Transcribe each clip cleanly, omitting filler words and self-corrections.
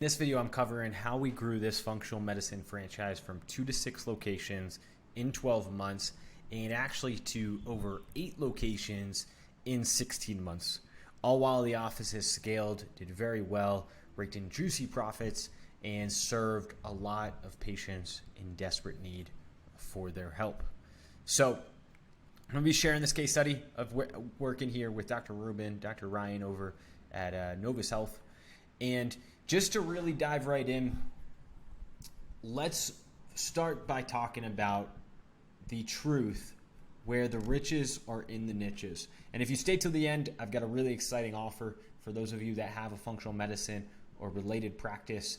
In this video, I'm covering how we grew this functional medicine franchise from 2 to 6 locations in 12 months and actually to over 8 locations in 16 months. All while the office has scaled, did very well, raked in juicy profits, and served a lot of patients in desperate need for their help. So I'm going to be sharing this case study of working here with Dr. Rubin, Dr. Ryan over at Novus Health. And just to really dive right in, let's start by talking about the truth where the riches are in the niches. And if you stay till the end, I've got a really exciting offer for those of you that have a functional medicine or related practice.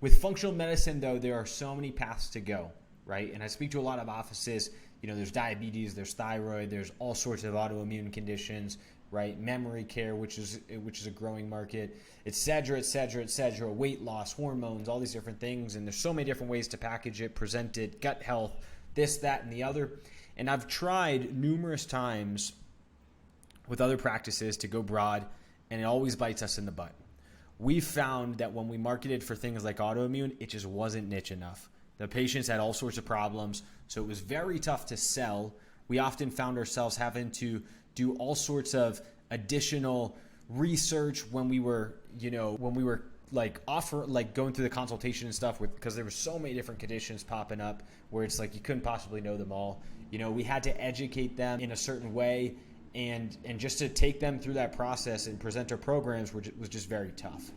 With functional medicine, though, there are so many paths to go, right? And I speak to a lot of offices. There's diabetes, there's thyroid, there's all sorts of autoimmune conditions, right? Memory care, which is a growing market, et cetera, weight loss, hormones, all these different things. And there's so many different ways to package it, present it, gut health, this, that, and the other. And I've tried numerous times with other practices to go broad, and it always bites us in the butt. We found that when we marketed for things like autoimmune, it just wasn't niche enough. The patients had all sorts of problems, so it was very tough to sell. We often found ourselves having to do all sorts of additional research when we were going through the consultation and stuff because there were so many different conditions popping up where it's like you couldn't possibly know them all. We had to educate them in a certain way, and just to take them through that process and present our programs was just very tough.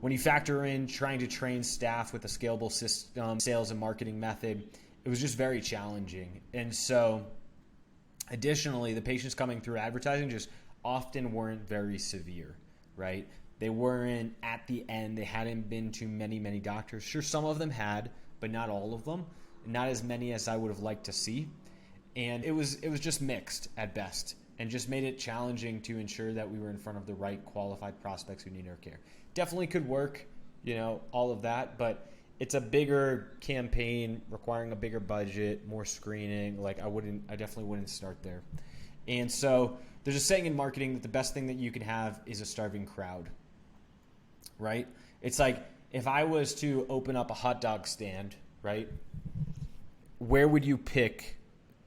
When you factor in trying to train staff with a scalable system, sales and marketing method, it was just very challenging. And so additionally, the patients coming through advertising just often weren't very severe, right? They weren't at the end. They hadn't been to many, many doctors. Sure, some of them had, but not all of them. Not as many as I would have liked to see. And it was just mixed at best, and just made it challenging to ensure that we were in front of the right qualified prospects who need our care. Definitely could work, all of that, but it's a bigger campaign requiring a bigger budget, more screening. I definitely wouldn't start there. And so there's a saying in marketing that the best thing that you can have is a starving crowd, right? It's like if I was to open up a hot dog stand, right? Where would you pick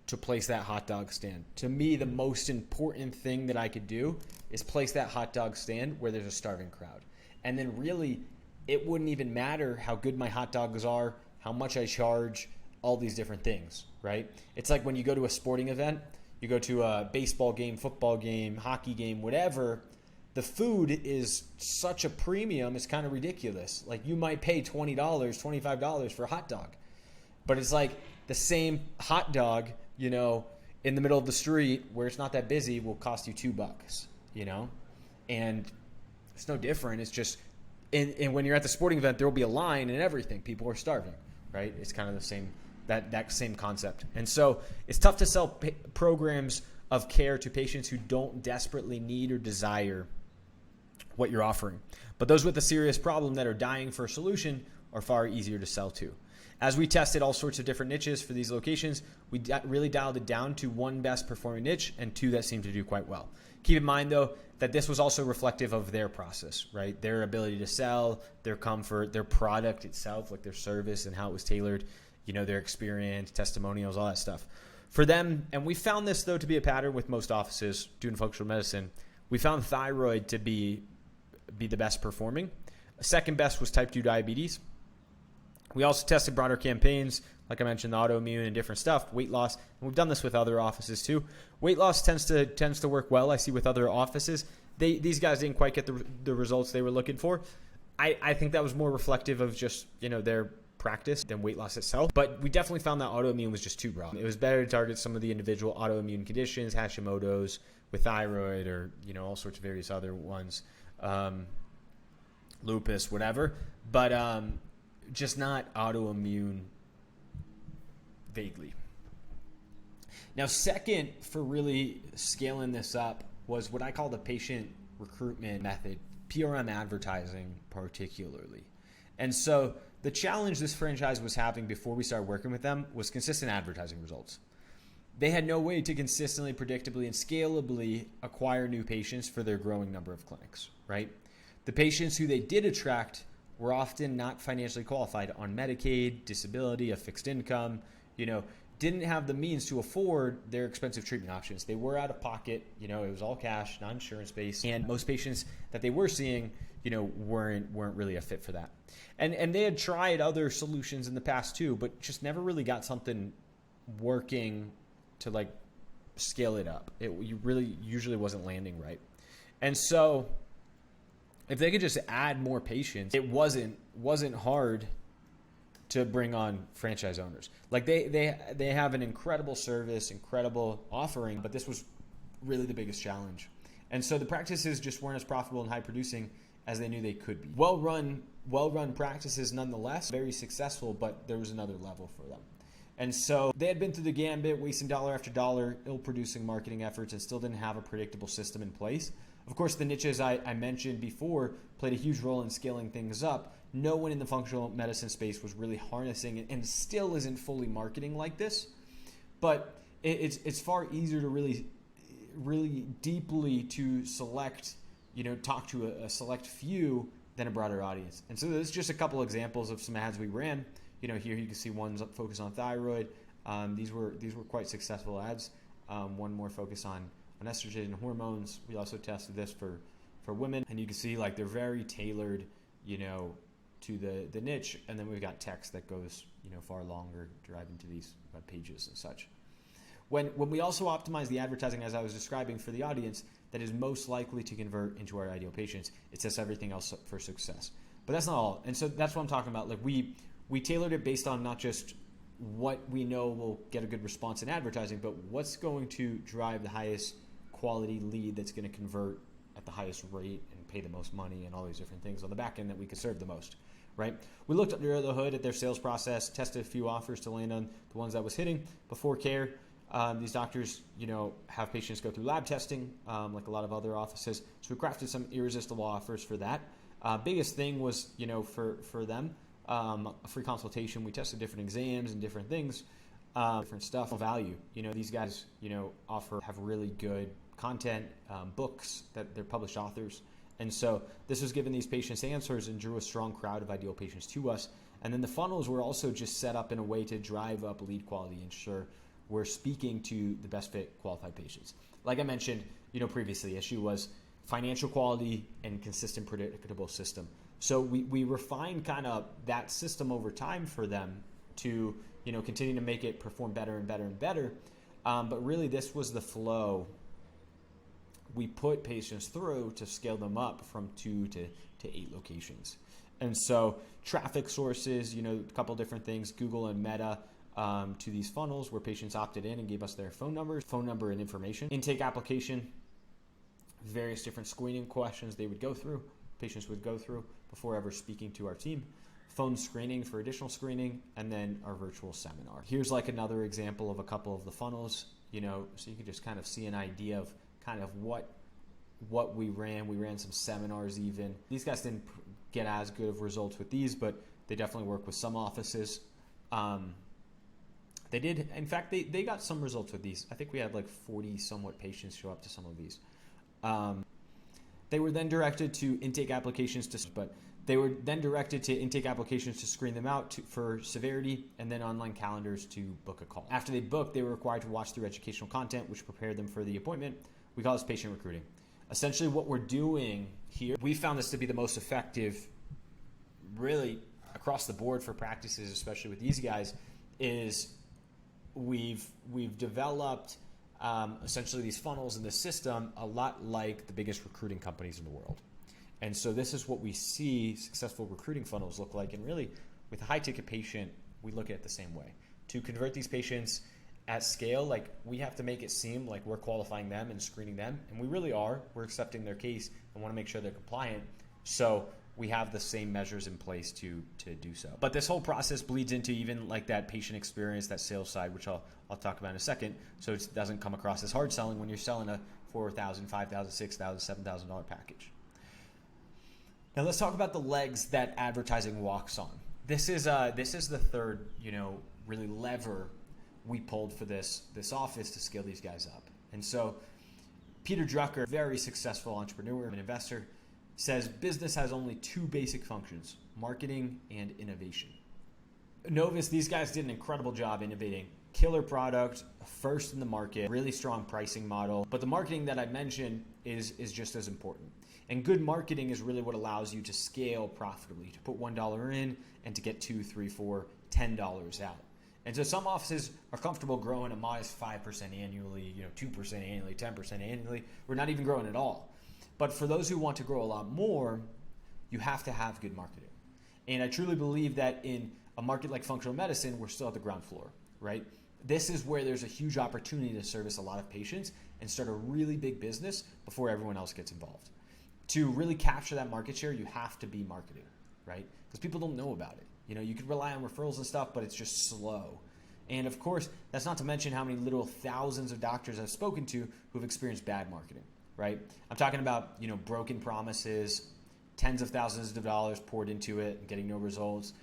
to place that hot dog stand? To me, the most important thing that I could do is place that hot dog stand where there's a starving crowd. And then really, it wouldn't even matter how good my hot dogs are, how much I charge, all these different things, right? It's like when you go to a sporting event, you go to a baseball game, football game, hockey game, whatever, the food is such a premium, it's kind of ridiculous. Like you might pay $20, $25 for a hot dog. But it's like the same hot dog, in the middle of the street where it's not that busy will cost you $2, And it's no different. It's just, and when you're at the sporting event, there will be a line and everything. People are starving, right? It's kind of the same, that same concept. And so it's tough to sell programs of care to patients who don't desperately need or desire what you're offering. But those with a serious problem that are dying for a solution are far easier to sell to. As we tested all sorts of different niches for these locations, we really dialed it down to 1 best performing niche and 2 that seemed to do quite well. Keep in mind, though, that this was also reflective of their process, right? Their ability to sell, their comfort, their product itself, like their service and how it was tailored, their experience, testimonials, all that stuff. For them, and we found this, though, to be a pattern with most offices doing functional medicine, we found thyroid to be the best performing. Second best was type 2 diabetes. We also tested broader campaigns, like I mentioned, the autoimmune and different stuff, weight loss. And we've done this with other offices too. Weight loss tends to work well, I see, with other offices. These guys didn't quite get the results they were looking for. I think that was more reflective of just, their practice than weight loss itself. But we definitely found that autoimmune was just too broad. It was better to target some of the individual autoimmune conditions, Hashimoto's with thyroid, or, all sorts of various other ones, lupus, whatever. But just not autoimmune vaguely. Now, second for really scaling this up was what I call the patient recruitment method, PRM advertising particularly. And so the challenge this franchise was having before we started working with them was consistent advertising results. They had no way to consistently, predictably, and scalably acquire new patients for their growing number of clinics, right? The patients who they did attract were often not financially qualified, on Medicaid, disability, a fixed income, didn't have the means to afford their expensive treatment options. They were out of pocket, it was all cash, non-insurance based, and most patients that they were seeing, weren't really a fit for that. And they had tried other solutions in the past too, but just never really got something working to like scale it up. It really usually wasn't landing right. And so if they could just add more patients, it wasn't hard to bring on franchise owners. Like they have an incredible service, incredible offering, but this was really the biggest challenge. And so the practices just weren't as profitable and high producing as they knew they could be. Well-run practices nonetheless, very successful, but there was another level for them. And so they had been through the gambit, wasting dollar after dollar, ill-producing marketing efforts, and still didn't have a predictable system in place. Of course, the niches I mentioned before played a huge role in scaling things up. No one in the functional medicine space was really harnessing it, and still isn't fully marketing like this. But it's far easier to really deeply to select, talk to a select few than a broader audience. And so there's just a couple examples of some ads we ran. Here you can see one's focused on thyroid. These were quite successful ads. One more focused on estrogen and hormones. We also tested this for women, and you can see like they're very tailored, to the niche. And then we've got text that goes, far longer, drive into these web pages and such. When we also optimize the advertising, as I was describing, for the audience that is most likely to convert into our ideal patients, it sets everything else up for success. But that's not all. And so that's what I'm talking about. Like we tailored it based on not just what we know will get a good response in advertising, but what's going to drive the highest quality lead that's going to convert at the highest rate and pay the most money and all these different things on the back end that we could serve the most, right? We looked under the hood at their sales process, tested a few offers to land on the ones that was hitting before care. These doctors, have patients go through lab testing, like a lot of other offices. So we crafted some irresistible offers for that. Biggest thing was, for them, a free consultation. We tested different exams and different things, different stuff. Value, these guys, have really good content, books that they're published authors. And so this was giving these patients answers and drew a strong crowd of ideal patients to us. And then the funnels were also just set up in a way to drive up lead quality, ensure we're speaking to the best fit qualified patients. Like I mentioned, previously, the issue was financial quality and consistent, predictable system. So we refined kind of that system over time for them to, continue to make it perform better and better and better. But really this was the flow we put patients through to scale them up from 2 to 8 locations. And so traffic sources, a couple different things, Google and Meta, to these funnels where patients opted in and gave us their phone number and information. Intake application, various different screening questions patients would go through before ever speaking to our team. Phone screening for additional screening, and then our virtual seminar. Here's like another example of a couple of the funnels, so you can just kind of see an idea of kind of what we ran. We ran some seminars even. These guys didn't get as good of results with these, but they definitely work with some offices. They did. In fact, they got some results with these. I think we had like 40 somewhat patients show up to some of these. They were then directed to intake applications to screen them out for severity, and then online calendars to book a call. After they booked, they were required to watch through educational content, which prepared them for the appointment. We call this patient recruiting. Essentially what we're doing here, we found this to be the most effective really across the board for practices, especially with these guys, is we've developed essentially these funnels in the system a lot like the biggest recruiting companies in the world. And so this is what we see successful recruiting funnels look like. And really with a high ticket patient, we look at it the same way. To convert these patients at scale, like we have to make it seem like we're qualifying them and screening them. And we really are. We're accepting their case and want to make sure they're compliant. So we have the same measures in place to do so. But this whole process bleeds into even like that patient experience, that sales side, which I'll talk about in a second. So it doesn't come across as hard selling when you're selling a $4,000, $5,000, $6,000, $7,000 package. Now let's talk about the legs that advertising walks on. This is the third, really lever we pulled for this office to scale these guys up. And so Peter Drucker, very successful entrepreneur and investor, says business has only two basic functions: marketing and innovation. Novus, these guys did an incredible job innovating. Killer product, first in the market, really strong pricing model. But the marketing that I mentioned is just as important. And good marketing is really what allows you to scale profitably, to put $1 in and to get $2, $3, $4, $10 out. And so some offices are comfortable growing a modest 5% annually, 2% annually, 10% annually. We're not even growing at all. But for those who want to grow a lot more, you have to have good marketing. And I truly believe that in a market like functional medicine, we're still at the ground floor, right? This is where there's a huge opportunity to service a lot of patients and start a really big business before everyone else gets involved. To really capture that market share, you have to be marketing, right? Because people don't know about it. You could rely on referrals and stuff, but it's just slow. And of course, that's not to mention how many literal thousands of doctors I've spoken to who've experienced bad marketing, right? I'm talking about, broken promises, tens of thousands of dollars poured into it and getting no results,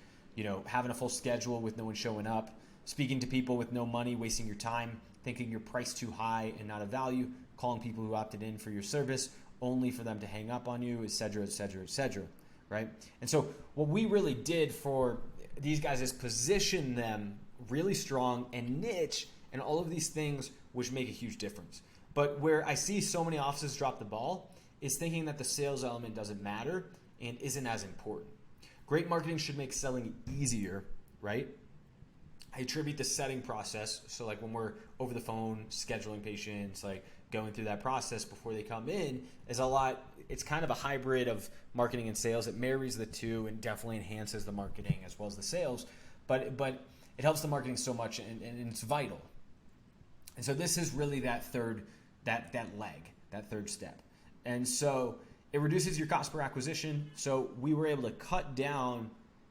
having a full schedule with no one showing up, speaking to people with no money, wasting your time, thinking you're priced too high and not of value, calling people who opted in for your service only for them to hang up on you, et cetera, et cetera, et cetera, right? And so what we really did for these guys is position them really strong and niche and all of these things which make a huge difference. But where I see so many offices drop the ball is thinking that the sales element doesn't matter and isn't as important. Great marketing should make selling easier, right? I attribute the setting process. So like when we're over the phone, scheduling patients, like going through that process before they come in is it's kind of a hybrid of marketing and sales. It marries the two and definitely enhances the marketing as well as the sales, but it helps the marketing so much and it's vital. And so this is really that third step. And so it reduces your cost per acquisition. So we were able to cut down,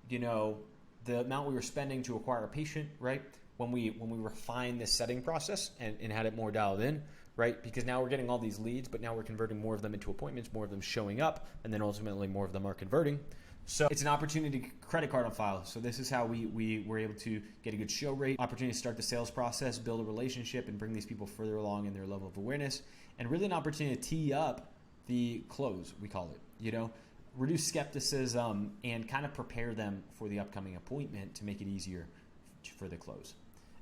the amount we were spending to acquire a patient, right? When we refined this setting process and had it more dialed in, right? Because now we're getting all these leads, but now we're converting more of them into appointments, more of them showing up, and then ultimately more of them are converting. So it's an opportunity credit card on file. So this is how we were able to get a good show rate, opportunity to start the sales process, build a relationship, and bring these people further along in their level of awareness, and really an opportunity to tee up the close, we call it, reduce skepticism and kind of prepare them for the upcoming appointment to make it easier for the close.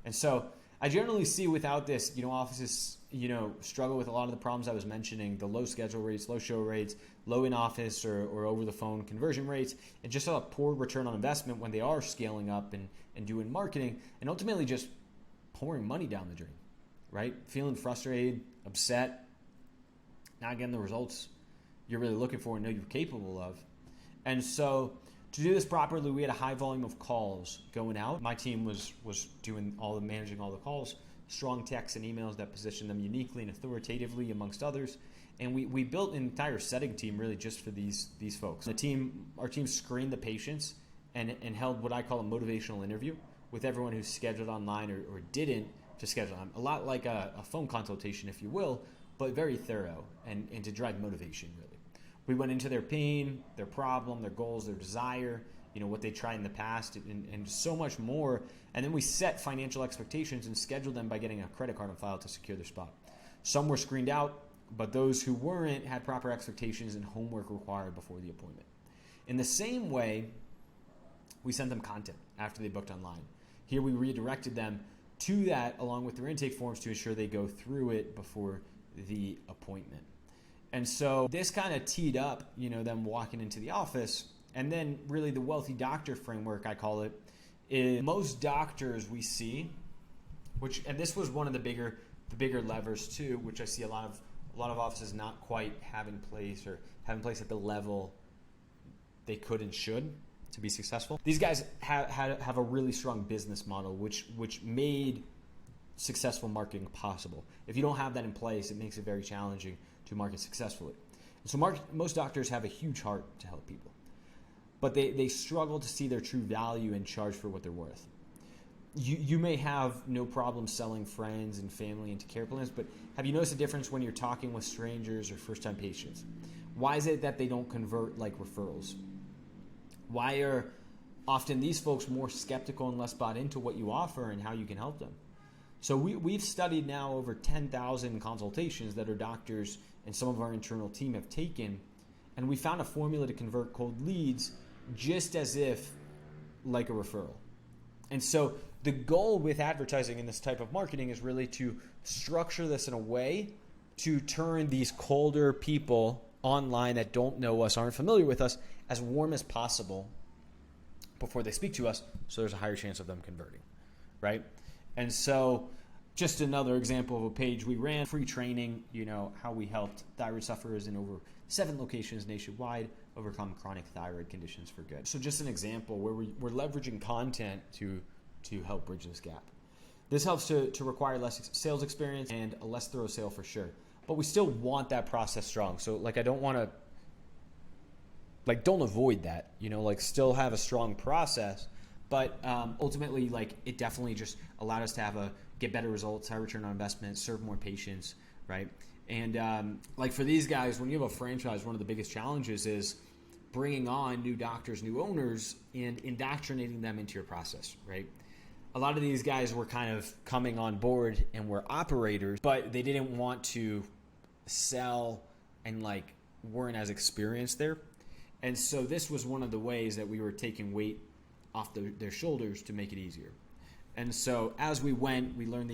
And so I generally see without this, offices, struggle with a lot of the problems I was mentioning, the low schedule rates, low show rates, low in-office or over the phone conversion rates, and just a poor return on investment when they are scaling up and doing marketing and ultimately just pouring money down the drain, right? Feeling frustrated, upset, not getting the results you're really looking for and know you're capable of. And so to do this properly, we had a high volume of calls going out. My team was doing managing all the calls, strong texts and emails that positioned them uniquely and authoritatively amongst others. And we built an entire setting team really just for these folks. Our team screened the patients and held what I call a motivational interview with everyone who's scheduled online or didn't to schedule them. A lot like a phone consultation, if you will, but very thorough and to drive motivation really. We went into their pain, their problem, their goals, their desire, what they tried in the past and so much more. And then we set financial expectations and scheduled them by getting a credit card on file to secure their spot. Some were screened out, but those who weren't had proper expectations and homework required before the appointment. In the same way, we sent them content after they booked online. Here we redirected them to that along with their intake forms to ensure they go through it before the appointment. And so this kind of teed up, them walking into the office. And then really the wealthy doctor framework, I call it, is most doctors we see, and this was one of the bigger levers too, which I see a lot of offices not quite have in place or have in place at the level they could and should to be successful. These guys have a really strong business model, which made successful marketing possible. If you don't have that in place, it makes it very challenging to market successfully. And so most doctors have a huge heart to help people, but they struggle to see their true value and charge for what they're worth. You may have no problem selling friends and family into care plans, but have you noticed a difference when you're talking with strangers or first-time patients? Why is it that they don't convert like referrals? Why are often these folks more skeptical and less bought into what you offer and how you can help them? So we've studied now over 10,000 consultations that our doctors and some of our internal team have taken, And we found a formula to convert cold leads just as if like a referral. And so the goal with advertising in this type of marketing is really to structure this in a way to turn these colder people online that don't know us, aren't familiar with us, as warm as possible before they speak to us, so there's a higher chance of them converting, right? And so just another example of a page we ran, free training, how we helped thyroid sufferers in over 7 locations nationwide overcome chronic thyroid conditions for good. So just an example where we're leveraging content to help bridge this gap. This helps to require less sales experience and a less thorough sale for sure. But we still want that process strong. So I don't want to, don't avoid that, still have a strong process. But ultimately, it definitely just allowed us to get better results, high return on investment, serve more patients, right? And for these guys, when you have a franchise, one of the biggest challenges is bringing on new doctors, new owners, and indoctrinating them into your process, right? A lot of these guys were kind of coming on board and were operators, but they didn't want to sell and weren't as experienced there. And so this was one of the ways that we were taking weight off their shoulders to make it easier. And so as we went, we learned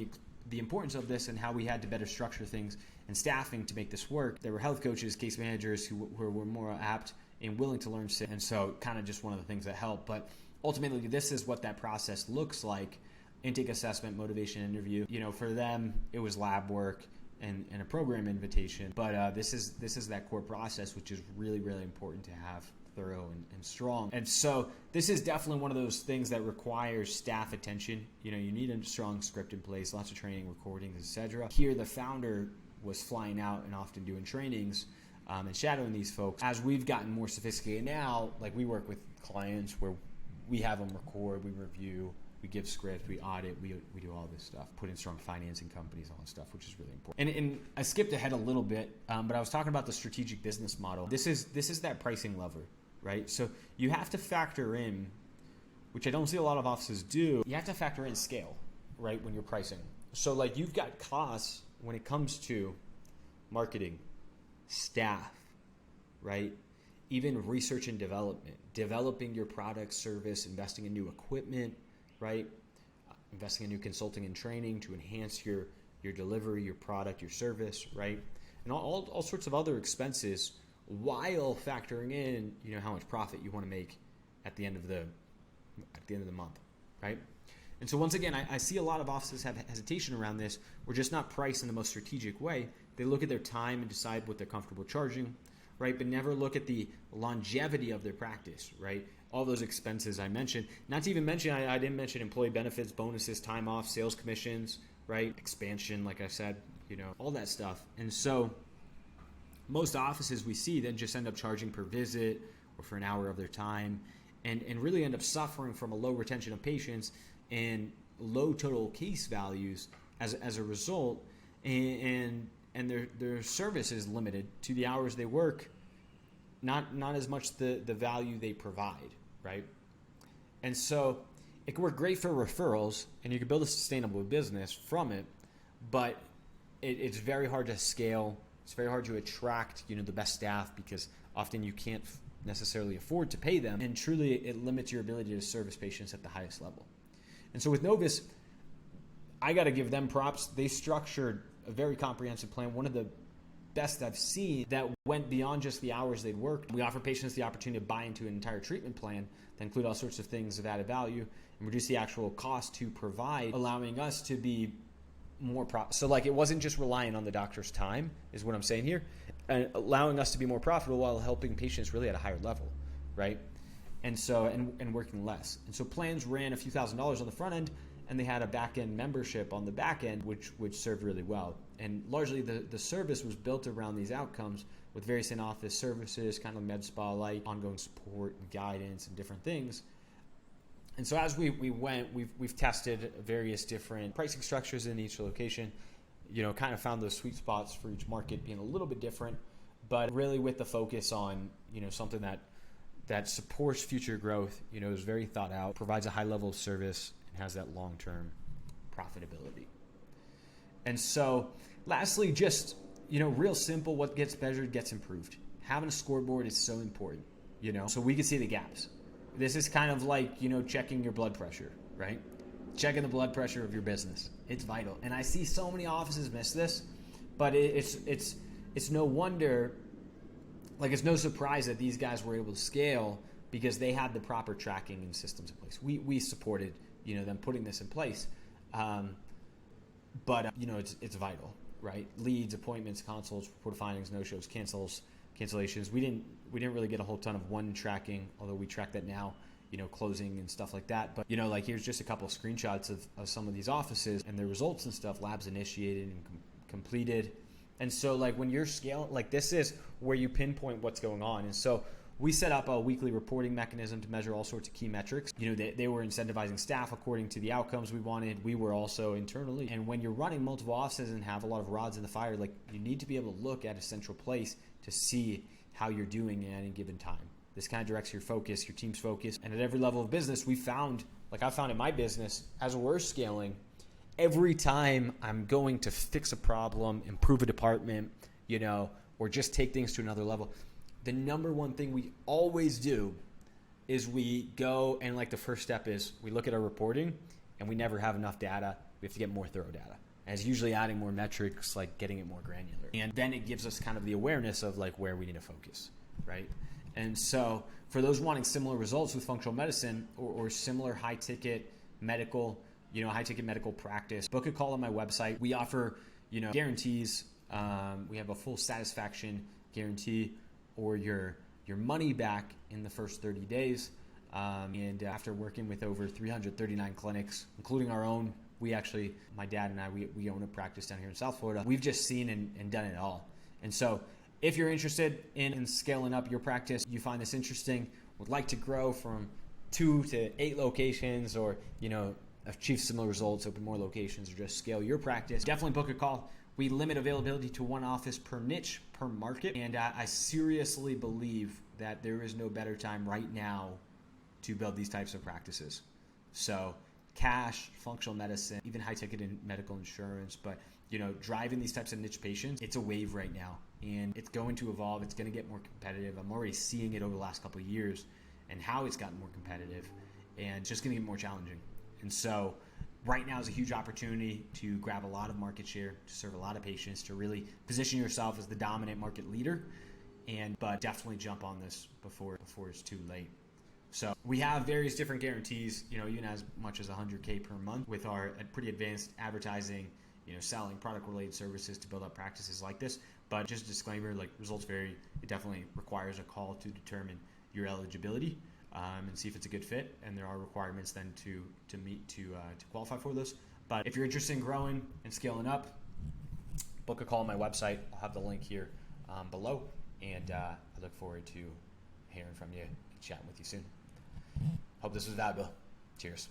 the importance of this and how we had to better structure things and staffing to make this work. There were health coaches, case managers who were more apt and willing to learn. And so kind of just one of the things that helped. But ultimately, this is what that process looks like. Intake assessment, motivation interview. For them, it was lab work and a program invitation. But this is that core process, which is really, really important to have thorough and strong. And so this is definitely one of those things that requires staff attention. You need a strong script in place, lots of training, recordings, etc. Here, the founder was flying out and often doing trainings and shadowing these folks. As we've gotten more sophisticated now, we work with clients where we have them record, we review, we give scripts, we audit, we do all this stuff, put in strong financing companies, all this stuff, which is really important. And I skipped ahead a little bit, but I was talking about the strategic business model. This is that pricing lever, right? So you have to factor in, which I don't see a lot of offices do, you have to factor in scale, right, when you're pricing. So you've got costs when it comes to marketing, staff, right? Even research and development, developing your product, service, investing in new equipment, right? Investing in new consulting and training to enhance your delivery, your product, your service, right? And all sorts of other expenses while factoring in, how much profit you want to make at the end of the month, right? And so once again, I see a lot of offices have hesitation around this. We're just not priced in the most strategic way. They look at their time and decide what they're comfortable charging, right? But never look at the longevity of their practice, right? All those expenses I mentioned. Not to even mention, I didn't mention employee benefits, bonuses, time off, sales commissions, right? Expansion, like I said, all that stuff. And so most offices we see then just end up charging per visit or for an hour of their time and really end up suffering from a low retention of patients and low total case values as a result. And their service is limited to the hours they work, not as much the value they provide, right? And so it can work great for referrals, and you can build a sustainable business from it, but it's very hard to scale. It's very hard to attract, the best staff because often you can't necessarily afford to pay them, and truly it limits your ability to service patients at the highest level. And so with Novus, I got to give them props. They structured a very comprehensive plan, one of the best I've seen, that went beyond just the hours they'd worked. We offer patients the opportunity to buy into an entire treatment plan that include all sorts of things of added value and reduce the actual cost to provide, allowing us to be more so it wasn't just relying on the doctor's time, is what I'm saying here, and allowing us to be more profitable while helping patients really at a higher level, right? And so and working less. And so plans ran a few $1,000s on the front end, and they had a back-end membership on the back end, which served really well. And largely the service was built around these outcomes with various in-office services, kind of med spa like ongoing support and guidance and different things. And so as we went, we've tested various different pricing structures in each location, kind of found those sweet spots for each market being a little bit different, but really with the focus on, something that supports future growth, is very thought out, provides a high level of service, and has that long-term profitability. And so lastly, just, real simple, what gets measured gets improved. having a scoreboard is so important, so we can see the gaps. This is kind of like, checking your blood pressure, right? Checking the blood pressure of your business. It's vital. And I see so many offices miss this, but it's no wonder, like it's no surprise that these guys were able to scale because they had the proper tracking and systems in place. We supported, them putting this in place. But it's vital, right? Leads, appointments, consults, report findings, no-shows, cancellations. We didn't really get a whole ton of one tracking, although we track that now, closing and stuff like that. But, like here's just a couple of screenshots of some of these offices and their results and stuff, labs initiated and completed. And so like when you're scaling, like this is where you pinpoint what's going on. And so we set up a weekly reporting mechanism to measure all sorts of key metrics. They were incentivizing staff according to the outcomes we wanted. We were also internally. And when you're running multiple offices and have a lot of rods in the fire, like you need to be able to look at a central place to see how you're doing at any given time. This kind of directs your focus, your team's focus. And at every level of business, I found in my business, as we're scaling, every time I'm going to fix a problem, improve a department, or just take things to another level, the number one thing we always do is we go and like the first step is we look at our reporting and we never have enough data. We have to get more thorough data. And it's usually adding more metrics, like getting it more granular. And then it gives us kind of the awareness of like where we need to focus, right? And so for those wanting similar results with functional medicine or similar high-ticket medical, high-ticket medical practice, book a call on my website. We offer, guarantees. We have a full satisfaction guarantee or your money back in the first 30 days. And after working with over 339 clinics, including our own, my dad and I, we own a practice down here in South Florida. We've just seen and done it all. And so if you're interested in scaling up your practice, you find this interesting, would like to grow from 2 to 8 locations or, achieve similar results, open more locations, or just scale your practice, definitely book a call. We limit availability to one office per niche, per market. And I seriously believe that there is no better time right now to build these types of practices. So cash, functional medicine, even high-ticket and medical insurance, but driving these types of niche patients, it's a wave right now. And it's going to evolve. It's going to get more competitive. I'm already seeing it over the last couple of years and how it's gotten more competitive and it's just going to get more challenging. And so right now is a huge opportunity to grab a lot of market share, to serve a lot of patients, to really position yourself as the dominant market leader. But definitely jump on this before it's too late. So we have various different guarantees, even as much as $100K per month with our pretty advanced advertising, selling product-related services to build up practices like this. But just a disclaimer, like results vary. It definitely requires a call to determine your eligibility and see if it's a good fit. And there are requirements then to meet to qualify for those. But if you're interested in growing and scaling up, book a call on my website. I'll have the link here below. And I look forward to hearing from you and chatting with you soon. Hope this was valuable. Cheers.